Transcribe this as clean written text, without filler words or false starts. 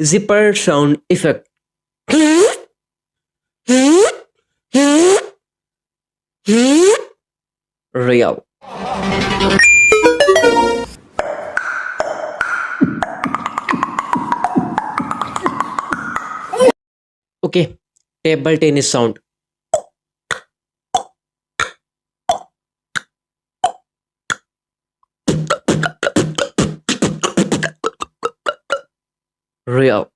zipper sound effect. Real. Okay, table tennis sound. Real.